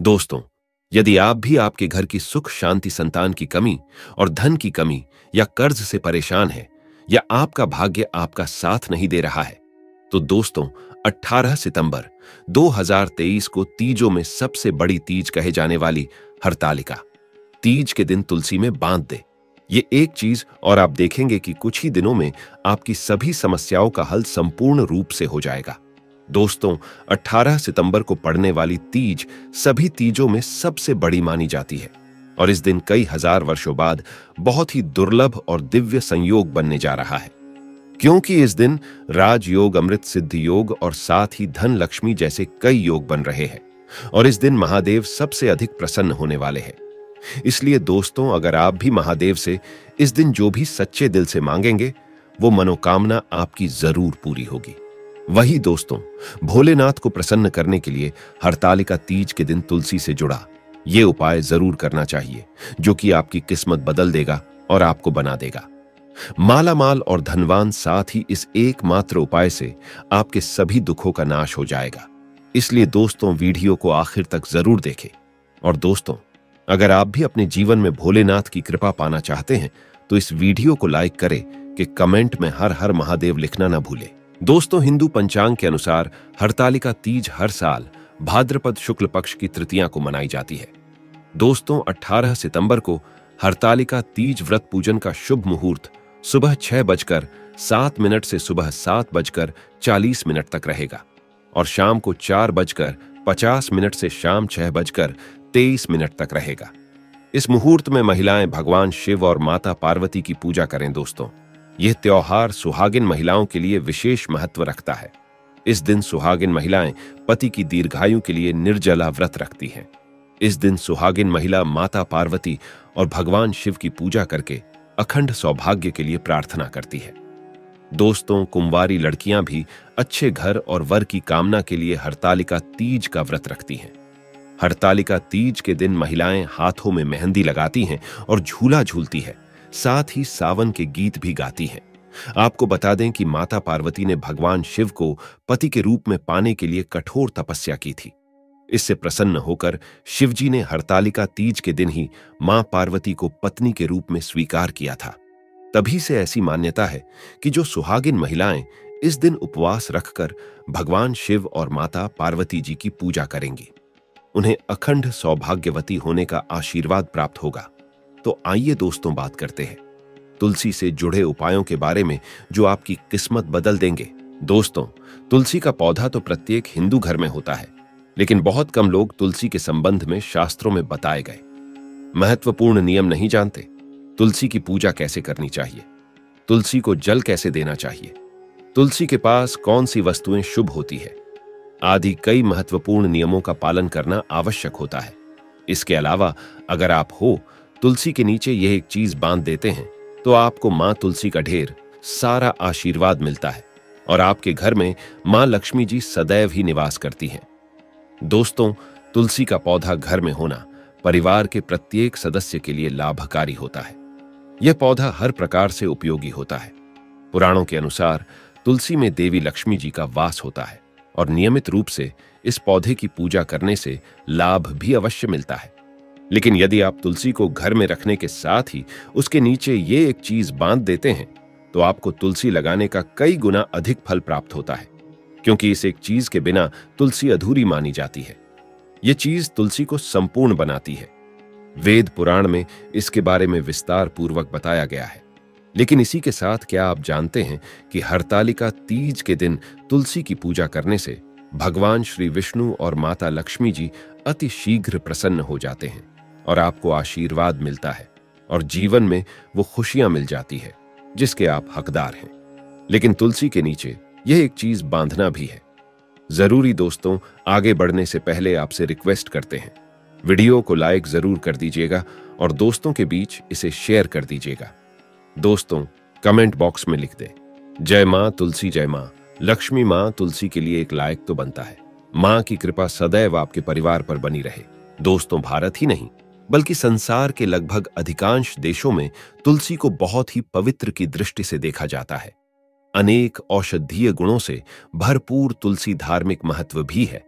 दोस्तों, यदि आप भी आपके घर की सुख शांति संतान की कमी और धन की कमी या कर्ज से परेशान हैं, या आपका भाग्य आपका साथ नहीं दे रहा है, तो दोस्तों 18 सितंबर 2023 को तीजों में सबसे बड़ी तीज कहे जाने वाली हरतालिका तीज के दिन तुलसी में बांध दे। ये एक चीज और आप देखेंगे कि कुछ ही दिनों में आपकी सभी समस्याओं का हल संपूर्ण रूप से हो जाएगा। दोस्तों, 18 सितंबर को पड़ने वाली तीज सभी तीजों में सबसे बड़ी मानी जाती है और इस दिन कई हजार वर्षों बाद बहुत ही दुर्लभ और दिव्य संयोग बनने जा रहा है, क्योंकि इस दिन राजयोग, अमृत सिद्धि योग और साथ ही धन लक्ष्मी जैसे कई योग बन रहे हैं और इस दिन महादेव सबसे अधिक प्रसन्न होने वाले हैं। इसलिए दोस्तों, अगर आप भी महादेव से इस दिन जो भी सच्चे दिल से मांगेंगे, वो मनोकामना आपकी जरूर पूरी होगी। वही दोस्तों, भोलेनाथ को प्रसन्न करने के लिए हरतालिका तीज के दिन तुलसी से जुड़ा ये उपाय जरूर करना चाहिए, जो कि आपकी किस्मत बदल देगा और आपको बना देगा मालामाल और धनवान। साथ ही इस एकमात्र उपाय से आपके सभी दुखों का नाश हो जाएगा। इसलिए दोस्तों, वीडियो को आखिर तक जरूर देखें। और दोस्तों, अगर आप भी अपने जीवन में भोलेनाथ की कृपा पाना चाहते हैं, तो इस वीडियो को लाइक करें कि कमेंट में हर हर महादेव लिखना ना भूलें। दोस्तों, हिंदू पंचांग के अनुसार हरतालिका तीज हर साल भाद्रपद शुक्ल पक्ष की तृतीया को मनाई जाती है। दोस्तों, 18 सितंबर को हरतालिका तीज व्रत पूजन का शुभ मुहूर्त सुबह 6:07 से सुबह 7:40 तक रहेगा और शाम को 4:50 से शाम 6:23 तक रहेगा। इस मुहूर्त में महिलाएं भगवान शिव और माता पार्वती की पूजा करें। दोस्तों, यह त्योहार सुहागिन महिलाओं के लिए विशेष महत्व रखता है। इस दिन सुहागिन महिलाएं पति की दीर्घायु के लिए निर्जला व्रत रखती हैं। इस दिन सुहागिन महिला माता पार्वती और भगवान शिव की पूजा करके अखंड सौभाग्य के लिए प्रार्थना करती है। दोस्तों, कुंवारी लड़कियां भी अच्छे घर और वर की कामना के लिए हरतालिका तीज का व्रत रखती हैं। हरतालिका तीज के दिन महिलाएं हाथों में मेहंदी लगाती हैं और झूला झूलती है, साथ ही सावन के गीत भी गाती हैं। आपको बता दें कि माता पार्वती ने भगवान शिव को पति के रूप में पाने के लिए कठोर तपस्या की थी। इससे प्रसन्न होकर शिवजी ने हरतालिका तीज के दिन ही मां पार्वती को पत्नी के रूप में स्वीकार किया था। तभी से ऐसी मान्यता है कि जो सुहागिन महिलाएं इस दिन उपवास रखकर भगवान शिव और माता पार्वती जी की पूजा करेंगी, उन्हें अखंड सौभाग्यवती होने का आशीर्वाद प्राप्त होगा। तो आइए दोस्तों, बात करते हैं तुलसी से जुड़े उपायों के बारे में जो आपकी किस्मत बदल देंगे। दोस्तों, तुलसी का पौधा तो प्रत्येक हिंदू घर में होता है, लेकिन बहुत कम लोग तुलसी के संबंध में शास्त्रों में बताए गए महत्वपूर्ण नियम नहीं जानते। तुलसी की पूजा कैसे करनी चाहिए, तुलसी को जल कैसे देना चाहिए, तुलसी के पास कौन सी वस्तुएं शुभ होती है आदि कई महत्वपूर्ण नियमों का पालन करना आवश्यक होता है। इसके अलावा अगर आप हो तुलसी के नीचे यह एक चीज बांध देते हैं, तो आपको मां तुलसी का ढेर सारा आशीर्वाद मिलता है और आपके घर में मां लक्ष्मी जी सदैव ही निवास करती हैं। दोस्तों, तुलसी का पौधा घर में होना परिवार के प्रत्येक सदस्य के लिए लाभकारी होता है। यह पौधा हर प्रकार से उपयोगी होता है। पुराणों के अनुसार तुलसी में देवी लक्ष्मी जी का वास होता है और नियमित रूप से इस पौधे की पूजा करने से लाभ भी अवश्य मिलता है। लेकिन यदि आप तुलसी को घर में रखने के साथ ही उसके नीचे ये एक चीज बांध देते हैं, तो आपको तुलसी लगाने का कई गुना अधिक फल प्राप्त होता है, क्योंकि इस एक चीज के बिना तुलसी अधूरी मानी जाती है। यह चीज तुलसी को संपूर्ण बनाती है। वेद पुराण में इसके बारे में विस्तार पूर्वक बताया गया है। लेकिन इसी के साथ क्या आप जानते हैं कि हरतालिका तीज के दिन तुलसी की पूजा करने से भगवान श्री विष्णु और माता लक्ष्मी जी अति शीघ्र प्रसन्न हो जाते हैं और आपको आशीर्वाद मिलता है और जीवन में वो खुशियां मिल जाती है जिसके आप हकदार हैं। लेकिन तुलसी के नीचे यह एक चीज बांधना भी है जरूरी। दोस्तों, आगे बढ़ने से पहले आपसे रिक्वेस्ट करते हैं, वीडियो को लाइक जरूर कर दीजिएगा और दोस्तों के बीच इसे शेयर कर दीजिएगा। दोस्तों, कमेंट बॉक्स में लिख दें, जय मां तुलसी, जय मां लक्ष्मी। मां तुलसी के लिए एक लाइक तो बनता है। मां की कृपा सदैव आपके परिवार पर बनी रहे। दोस्तों, भारत ही नहीं बल्कि संसार के लगभग अधिकांश देशों में तुलसी को बहुत ही पवित्र की दृष्टि से देखा जाता है। अनेक औषधीय गुणों से भरपूर तुलसी धार्मिक महत्व भी है।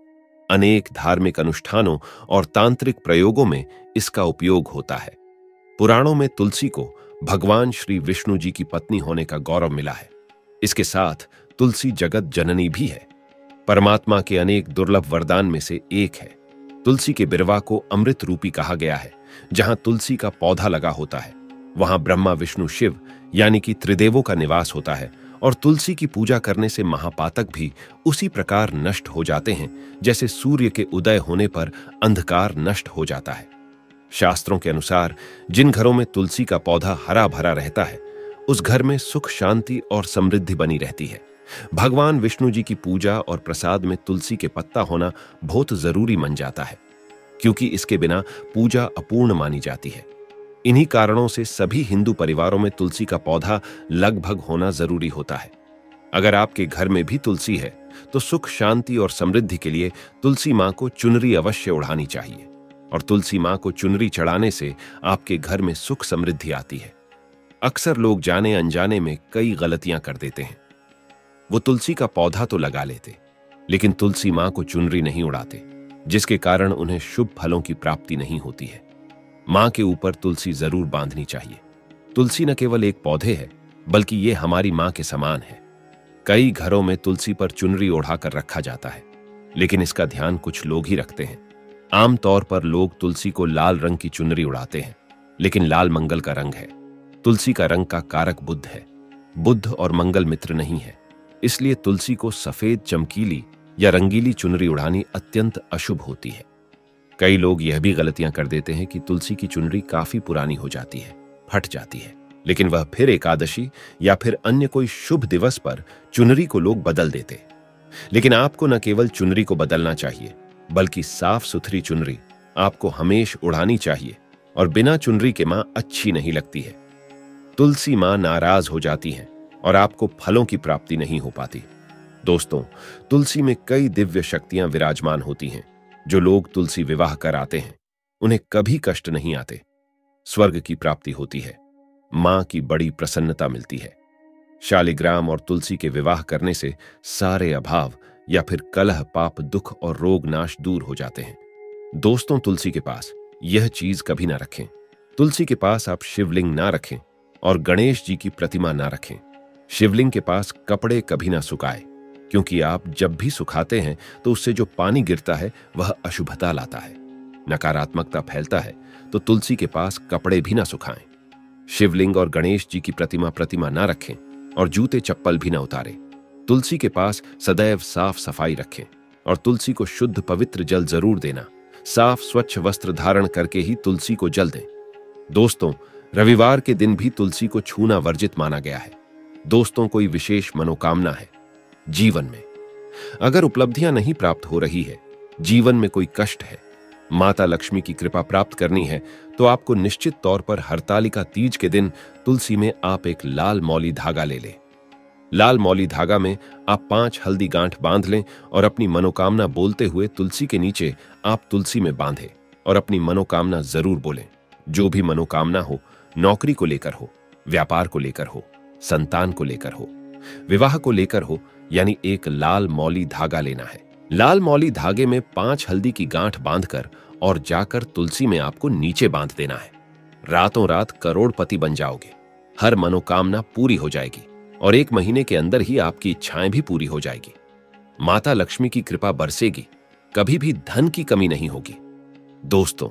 अनेक धार्मिक अनुष्ठानों और तांत्रिक प्रयोगों में इसका उपयोग होता है। पुराणों में तुलसी को भगवान श्री विष्णु जी की पत्नी होने का गौरव मिला है। इसके साथ तुलसी जगत जननी भी है, परमात्मा के अनेक दुर्लभ वरदान में से एक है। तुलसी के बिरवा को अमृत रूपी कहा गया है। जहां तुलसी का पौधा लगा होता है वहां ब्रह्मा विष्णु शिव यानी कि त्रिदेवों का निवास होता है, और तुलसी की पूजा करने से महापातक भी उसी प्रकार नष्ट हो जाते हैं जैसे सूर्य के उदय होने पर अंधकार नष्ट हो जाता है। शास्त्रों के अनुसार जिन घरों में तुलसी का पौधा हरा भरा रहता है उस घर में सुख शांति और समृद्धि बनी रहती है। भगवान विष्णु जी की पूजा और प्रसाद में तुलसी के पत्ता होना बहुत जरूरी मन जाता है, क्योंकि इसके बिना पूजा अपूर्ण मानी जाती है। इन्हीं कारणों से सभी हिंदू परिवारों में तुलसी का पौधा लगभग होना जरूरी होता है। अगर आपके घर में भी तुलसी है तो सुख शांति और समृद्धि के लिए तुलसी मां को चुनरी अवश्य उड़ानी चाहिए, और तुलसी मां को चुनरी चढ़ाने से आपके घर में सुख समृद्धि आती है। अक्सर लोग जाने अनजाने में कई गलतियां कर देते हैं। वो तुलसी का पौधा तो लगा लेते लेकिन तुलसी मां को चुनरी नहीं उड़ाते, जिसके कारण उन्हें शुभ फलों की प्राप्ति नहीं होती है। मां के ऊपर तुलसी जरूर बांधनी चाहिए। तुलसी न केवल एक पौधे है बल्कि ये हमारी मां के समान है। कई घरों में तुलसी पर चुनरी ओढ़ाकर रखा जाता है, लेकिन इसका ध्यान कुछ लोग ही रखते हैं। आमतौर पर लोग तुलसी को लाल रंग की चुनरी उड़ाते हैं, लेकिन लाल मंगल का रंग है। तुलसी का रंग का कारक बुध है। बुध और मंगल मित्र नहीं है, इसलिए तुलसी को सफेद चमकीली या रंगीली चुनरी उड़ानी अत्यंत अशुभ होती है। कई लोग यह भी गलतियां कर देते हैं कि तुलसी की चुनरी काफी पुरानी हो जाती है, फट जाती है, लेकिन वह फिर एकादशी या फिर अन्य कोई शुभ दिवस पर चुनरी को लोग बदल देते। लेकिन आपको न केवल चुनरी को बदलना चाहिए बल्कि साफ सुथरी चुनरी आपको हमेशा उड़ानी चाहिए, और बिना चुनरी के मां अच्छी नहीं लगती है। तुलसी मां नाराज हो जाती हैं और आपको फलों की प्राप्ति नहीं हो पाती। दोस्तों, तुलसी में कई दिव्य शक्तियां विराजमान होती हैं। जो लोग तुलसी विवाह कराते हैं उन्हें कभी कष्ट नहीं आते, स्वर्ग की प्राप्ति होती है, मां की बड़ी प्रसन्नता मिलती है। शालिग्राम और तुलसी के विवाह करने से सारे अभाव या फिर कलह पाप दुख और रोग नाश दूर हो जाते हैं। दोस्तों, तुलसी के पास यह चीज कभी ना रखें। तुलसी के पास आप शिवलिंग ना रखें और गणेश जी की प्रतिमा ना रखें। शिवलिंग के पास कपड़े कभी ना सुखाए, क्योंकि आप जब भी सुखाते हैं तो उससे जो पानी गिरता है वह अशुभता लाता है, नकारात्मकता फैलता है। तो तुलसी के पास कपड़े भी ना सुखाएं। शिवलिंग और गणेश जी की प्रतिमा ना रखें और जूते चप्पल भी ना उतारें। तुलसी के पास सदैव साफ सफाई रखें और तुलसी को शुद्ध पवित्र जल जरूर देना। साफ स्वच्छ वस्त्र धारण करके ही तुलसी को जल दें। दोस्तों, रविवार के दिन भी तुलसी को छूना वर्जित माना गया है। दोस्तों, कोई विशेष मनोकामना है जीवन में, अगर उपलब्धियां नहीं प्राप्त हो रही है, जीवन में कोई कष्ट है, माता लक्ष्मी की कृपा प्राप्त करनी है, तो आपको निश्चित तौर पर हरतालिका तीज के दिन तुलसी में आप एक लाल मौली धागा ले लें। लाल मौली धागा में आप 5 हल्दी गांठ बांध लें और अपनी मनोकामना बोलते हुए तुलसी के नीचे आप तुलसी में बांधें और अपनी मनोकामना जरूर बोलें। जो भी मनोकामना हो, नौकरी को लेकर हो, व्यापार को लेकर हो, संतान को लेकर हो, विवाह को लेकर हो, यानी एक लाल मौली धागा लेना है। लाल मौली धागे में 5 हल्दी की गांठ बांधकर और जाकर तुलसी में आपको नीचे बांध देना है। रातों रात करोड़पति बन जाओगे, हर मनोकामना पूरी हो जाएगी और 1 महीने के अंदर ही आपकी इच्छाएं भी पूरी हो जाएगी। माता लक्ष्मी की कृपा बरसेगी, कभी भी धन की कमी नहीं होगी। दोस्तों,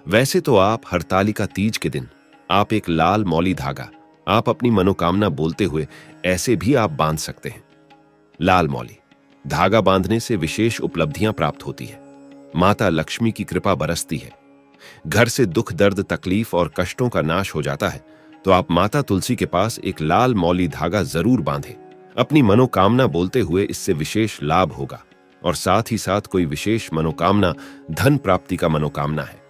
वैसे तो आप हरतालिका तीज के दिन आप एक लाल मौली धागा आप अपनी मनोकामना बोलते हुए ऐसे भी आप बांध सकते हैं। लाल मौली धागा बांधने से विशेष उपलब्धियां प्राप्त होती है, माता लक्ष्मी की कृपा बरसती है, घर से दुख दर्द तकलीफ और कष्टों का नाश हो जाता है। तो आप माता तुलसी के पास एक लाल मौली धागा जरूर बांधें। अपनी मनोकामना बोलते हुए इससे विशेष लाभ होगा, और साथ ही साथ कोई विशेष मनोकामना धन प्राप्ति का मनोकामना है,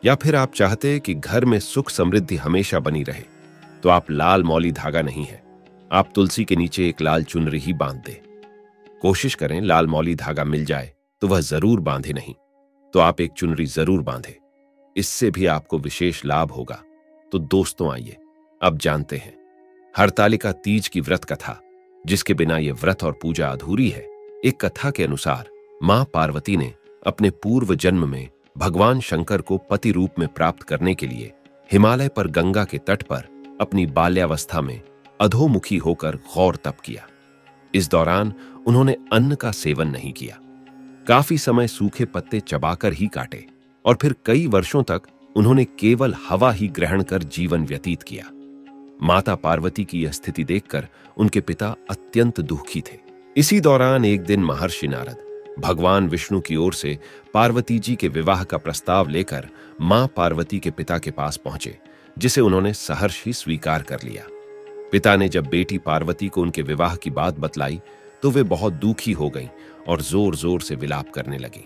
या फिर आप चाहते हैं कि घर में सुख समृद्धि हमेशा बनी रहे, तो आप लाल मौली धागा नहीं है, आप तुलसी के नीचे एक लाल चुनरी ही बांध दें। कोशिश करें लाल मौली धागा मिल जाए तो वह जरूर बांधे, नहीं तो आप एक चुनरी जरूर बांधे, इससे भी आपको विशेष लाभ होगा। तो दोस्तों, आइए अब जानते हैं हरतालिका तीज की व्रत कथा, जिसके बिना यह व्रत और पूजा अधूरी है। एक कथा के अनुसार मां पार्वती ने अपने पूर्व जन्म में भगवान शंकर को पति रूप में प्राप्त करने के लिए हिमालय पर गंगा के तट पर अपनी बाल्यावस्था में अधोमुखी होकर घोर तप किया। इस दौरान उन्होंने अन्न का सेवन नहीं किया, काफी समय सूखे पत्ते चबाकर ही काटे और फिर कई वर्षों तक उन्होंने केवल हवा ही ग्रहण कर जीवन व्यतीत किया। माता पार्वती की यह स्थिति देखकर उनके पिता अत्यंत दुखी थे। इसी दौरान एक दिन महर्षि नारद भगवान विष्णु की ओर से पार्वती जी के विवाह का प्रस्ताव लेकर मां पार्वती के पिता के पास पहुंचे, जिसे उन्होंने सहर्ष ही स्वीकार कर लिया। पिता ने जब बेटी पार्वती को उनके विवाह की बात बतलाई तो वे बहुत दुखी हो गईं और जोर जोर से विलाप करने लगी।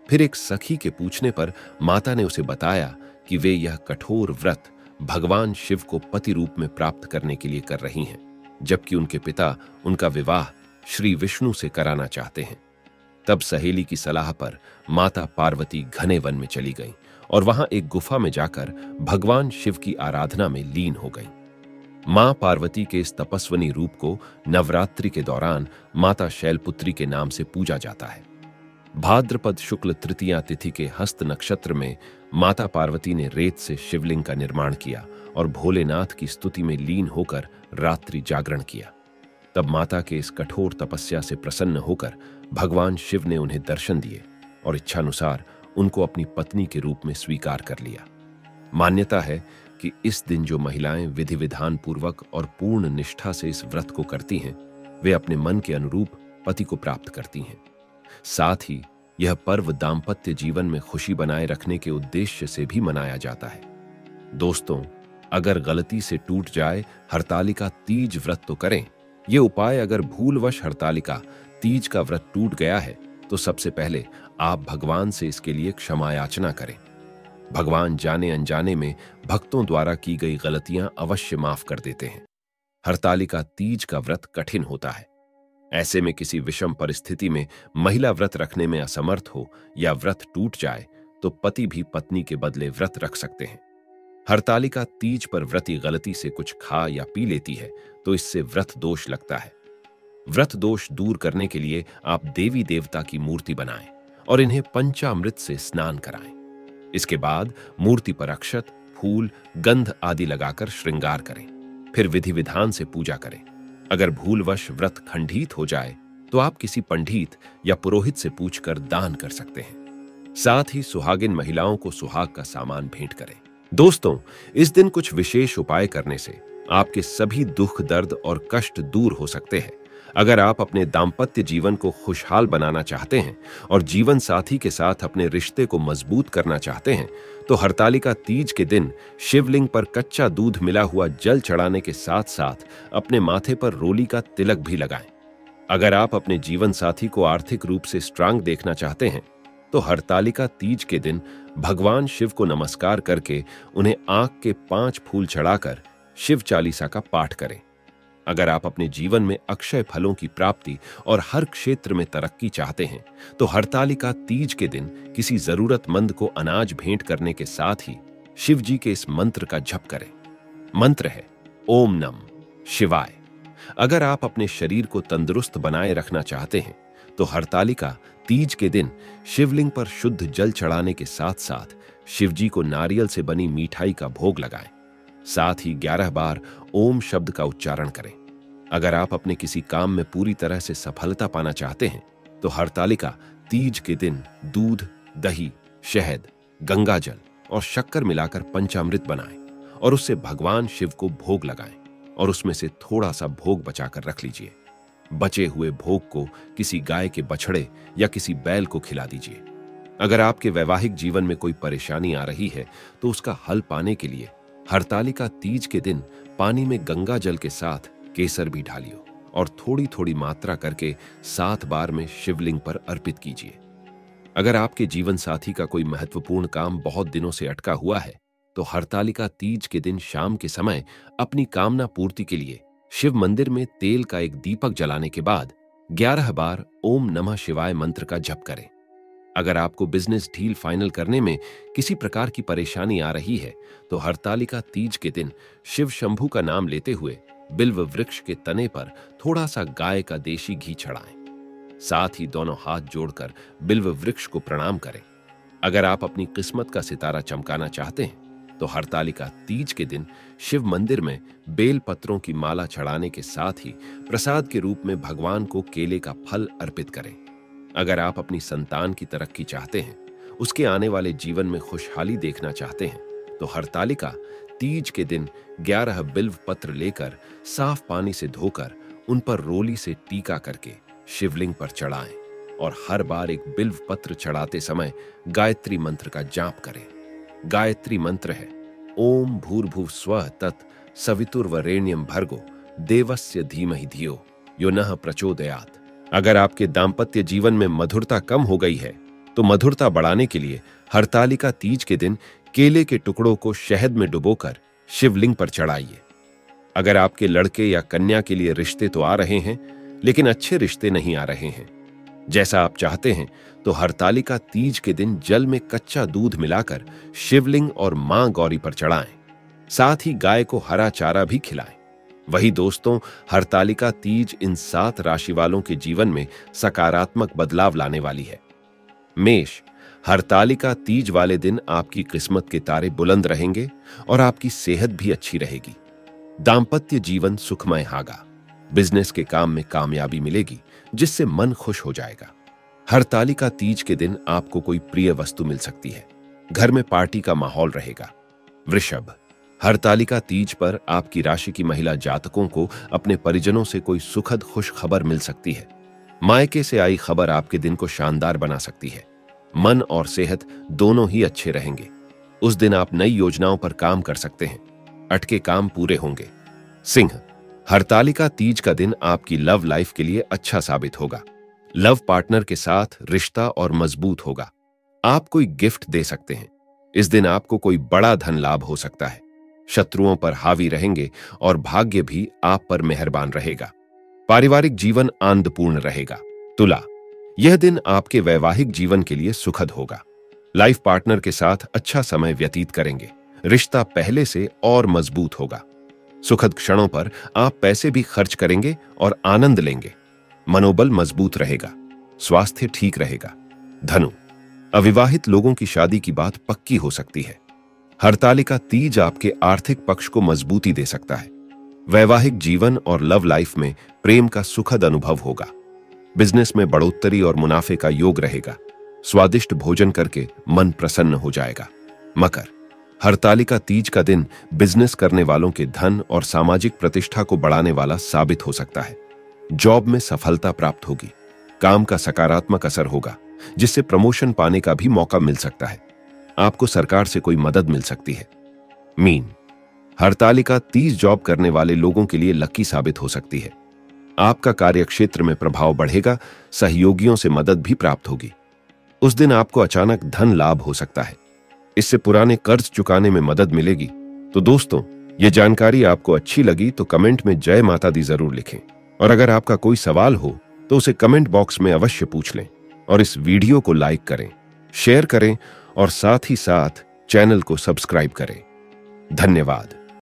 फिर एक सखी के पूछने पर माता ने उसे बताया कि वे यह कठोर व्रत भगवान शिव को पति रूप में प्राप्त करने के लिए कर रही हैं, जबकि उनके पिता उनका विवाह श्री विष्णु से कराना चाहते हैं। तब सहेली की सलाह पर माता पार्वती घने वन में चली गईं और वहां एक गुफा में जाकर भगवान शिव की आराधना में लीन हो गईं। मां पार्वती के इस तपस्विनी रूप को नवरात्रि के दौरान माता शैलपुत्री के नाम से पूजा जाता है। भाद्रपद शुक्ल तृतीया तिथि के हस्त नक्षत्र में माता पार्वती ने रेत से शिवलिंग का निर्माण किया और भोलेनाथ की स्तुति में लीन होकर रात्रि जागरण किया। तब माता के इस कठोर तपस्या से प्रसन्न होकर भगवान शिव ने उन्हें दर्शन दिए और इच्छानुसार उनको अपनी पत्नी के रूप में स्वीकार कर लिया। मान्यता है कि इस दिन जो महिलाएं विधि विधान पूर्वक और पूर्ण निष्ठा से इस व्रत को करती हैं, वे अपने मन के अनुरूप पति को प्राप्त करती हैं। साथ ही यह पर्व दाम्पत्य जीवन में खुशी बनाए रखने के उद्देश्य से भी मनाया जाता है। दोस्तों, अगर गलती से टूट जाए हरतालिका तीज व्रत तो करें। ये उपाय अगर भूलवश हरतालिका तीज का व्रत टूट गया है तो सबसे पहले आप भगवान से इसके लिए क्षमा याचना करें। भगवान जाने अनजाने में भक्तों द्वारा की गई गलतियां अवश्य माफ कर देते हैं। हरतालिका तीज का व्रत कठिन होता है। ऐसे में किसी विषम परिस्थिति में महिला व्रत रखने में असमर्थ हो या व्रत टूट जाए तो पति भी पत्नी के बदले व्रत रख सकते हैं। हरतालिका तीज पर व्रती गलती से कुछ खा या पी लेती है तो इससे व्रत दोष लगता है। व्रत दोष दूर करने के लिए आप देवी देवता की मूर्ति बनाएं और इन्हें पंचामृत से स्नान कराएं। इसके बाद मूर्ति पर अक्षत, फूल, गंध आदि लगाकर श्रृंगार करें। फिर विधि विधान से पूजा करें। अगर भूलवश व्रत खंडित हो जाए तो आप किसी पंडित या पुरोहित से पूछकर दान कर सकते हैं। साथ ही सुहागिन महिलाओं को सुहाग का सामान भेंट करें। दोस्तों, इस दिन कुछ विशेष उपाय करने से आपके सभी दुख, दर्द और कष्ट दूर हो सकते हैं। अगर आप अपने दाम्पत्य जीवन को खुशहाल बनाना चाहते हैं और जीवन साथी के साथ अपने रिश्ते को मजबूत करना चाहते हैं तो हरतालिका तीज के दिन शिवलिंग पर कच्चा दूध मिला हुआ जल चढ़ाने के साथ साथ अपने माथे पर रोली का तिलक भी लगाएं। अगर आप अपने जीवन साथी को आर्थिक रूप से स्ट्रांग देखना चाहते हैं तो हरतालिका तीज के दिन भगवान शिव को नमस्कार करके उन्हें आंख के 5 फूल चढ़ाकर शिव चालीसा का पाठ करें। अगर आप अपने जीवन में अक्षय फलों की प्राप्ति और हर क्षेत्र में तरक्की चाहते हैं तो हरतालिका तीज के दिन किसी जरूरतमंद को अनाज भेंट करने के साथ ही शिव जी के इस मंत्र का जप करें। मंत्र है ओम नमः शिवाय। अगर आप अपने शरीर को तंदुरुस्त बनाए रखना चाहते हैं तो हरतालिका तीज के दिन शिवलिंग पर शुद्ध जल चढ़ाने के साथ साथ शिवजी को नारियल से बनी मिठाई का भोग लगाएं। साथ ही 11 बार ओम शब्द का उच्चारण करें। अगर आप अपने किसी काम में पूरी तरह से सफलता पाना चाहते हैं तो हरतालिका तीज के दिन दूध, दही, शहद, गंगाजल और शक्कर मिलाकर पंचामृत बनाएं और उससे भगवान शिव को भोग लगाएं और उसमें से थोड़ा सा भोग बचाकर रख लीजिए। बचे हुए भोग को किसी गाय के बछड़े या किसी बैल को खिला दीजिए। अगर आपके वैवाहिक जीवन में कोई परेशानी आ रही है तो उसका हल पाने के लिए हरतालिका तीज के दिन पानी में गंगा जल के साथ केसर भी डालियो और थोड़ी थोड़ी मात्रा करके 7 बार में शिवलिंग पर अर्पित कीजिए। अगर आपके जीवन साथी का कोई महत्वपूर्ण काम बहुत दिनों से अटका हुआ है तो हरतालिका तीज के दिन शाम के समय अपनी कामना पूर्ति के लिए शिव मंदिर में तेल का एक दीपक जलाने के बाद 11 बार ओम नमः शिवाय मंत्र का जप करें। अगर आपको बिजनेस डील फाइनल करने में किसी प्रकार की परेशानी आ रही है तो हरतालिका तीज के दिन शिव शंभू का नाम लेते हुए बिल्व वृक्ष के तने पर थोड़ा सा गाय का देशी घी चढ़ाएं। साथ ही दोनों हाथ जोड़कर बिल्व वृक्ष को प्रणाम करें। अगर आप अपनी किस्मत का सितारा चमकाना चाहते हैं तो हरतालिका तीज के दिन शिव मंदिर में बेल पत्रों की माला चढ़ाने के साथ ही प्रसाद के रूप में भगवान को केले का फल अर्पित करें। अगर आप अपनी संतान की तरक्की चाहते हैं, उसके आने वाले जीवन में खुशहाली देखना चाहते हैं, तो हरतालिका तीज के दिन 11 बिल्व पत्र लेकर साफ पानी से धोकर उन पर रोली से टीका करके शिवलिंग पर चढ़ाएं और हर बार एक बिल्व पत्र चढ़ाते समय गायत्री मंत्र का जाप करें। गायत्री मंत्र है ओम भूर्भुव स्वः तत् सवितुर्वरेण्यम भर्गो देवस्य धीमहि धियो यो नः प्रचोदयात्। अगर आपके दाम्पत्य जीवन में मधुरता कम हो गई है तो मधुरता बढ़ाने के लिए हरतालिका तीज के दिन केले के टुकड़ों को शहद में डुबोकर शिवलिंग पर चढ़ाइए। अगर आपके लड़के या कन्या के लिए रिश्ते तो आ रहे हैं लेकिन अच्छे रिश्ते नहीं आ रहे हैं जैसा आप चाहते हैं, तो हरतालिका तीज के दिन जल में कच्चा दूध मिलाकर शिवलिंग और मां गौरी पर चढ़ाएं। साथ ही गाय को हरा चारा भी खिलाएं। वही दोस्तों, हरतालिका तीज इन 7 राशि वालों के जीवन में सकारात्मक बदलाव लाने वाली है। मेष, हरतालिका तीज वाले दिन आपकी किस्मत के तारे बुलंद रहेंगे और आपकी सेहत भी अच्छी रहेगी। दाम्पत्य जीवन सुखमय होगा। बिजनेस के काम में कामयाबी मिलेगी जिससे मन खुश हो जाएगा। हरतालिका तीज के दिन आपको कोई प्रिय वस्तु मिल सकती है। घर में पार्टी का माहौल रहेगा। वृषभ, हरतालिका तीज पर आपकी राशि की महिला जातकों को अपने परिजनों से कोई सुखद खुश खबर मिल सकती है। मायके से आई खबर आपके दिन को शानदार बना सकती है। मन और सेहत दोनों ही अच्छे रहेंगे। उस दिन आप नई योजनाओं पर काम कर सकते हैं। अटके काम पूरे होंगे। सिंह, हरतालिका तीज का दिन आपकी लव लाइफ के लिए अच्छा साबित होगा। लव पार्टनर के साथ रिश्ता और मजबूत होगा। आप कोई गिफ्ट दे सकते हैं। इस दिन आपको कोई बड़ा धन लाभ हो सकता है। शत्रुओं पर हावी रहेंगे और भाग्य भी आप पर मेहरबान रहेगा। पारिवारिक जीवन आनंदपूर्ण रहेगा। तुला, यह दिन आपके वैवाहिक जीवन के लिए सुखद होगा। लाइफ पार्टनर के साथ अच्छा समय व्यतीत करेंगे। रिश्ता पहले से और मजबूत होगा। सुखद क्षणों पर आप पैसे भी खर्च करेंगे और आनंद लेंगे। मनोबल मजबूत रहेगा। स्वास्थ्य ठीक रहेगा। धनु, अविवाहित लोगों की शादी की बात पक्की हो सकती है। हरतालिका तीज आपके आर्थिक पक्ष को मजबूती दे सकता है। वैवाहिक जीवन और लव लाइफ में प्रेम का सुखद अनुभव होगा। बिजनेस में बढ़ोतरी और मुनाफे का योग रहेगा। स्वादिष्ट भोजन करके मन प्रसन्न हो जाएगा। मकर, हरतालिका तीज का दिन बिजनेस करने वालों के धन और सामाजिक प्रतिष्ठा को बढ़ाने वाला साबित हो सकता है। जॉब में सफलता प्राप्त होगी। काम का सकारात्मक असर होगा जिससे प्रमोशन पाने का भी मौका मिल सकता है। आपको सरकार से कोई मदद मिल सकती है। मीन, हरतालिका तीज जॉब करने वाले लोगों के लिए लकी साबित हो सकती है। आपका कार्यक्षेत्र में प्रभाव बढ़ेगा। सहयोगियों से मदद भी प्राप्त होगी। उस दिन आपको अचानक धन लाभ हो सकता है। इससे पुराने कर्ज चुकाने में मदद मिलेगी। तो दोस्तों, ये जानकारी आपको अच्छी लगी तो कमेंट में जय माता दी जरूर लिखें। और अगर आपका कोई सवाल हो तो उसे कमेंट बॉक्स में अवश्य पूछ लें। और इस वीडियो को लाइक करें, शेयर करें और साथ ही साथ चैनल को सब्सक्राइब करें। धन्यवाद।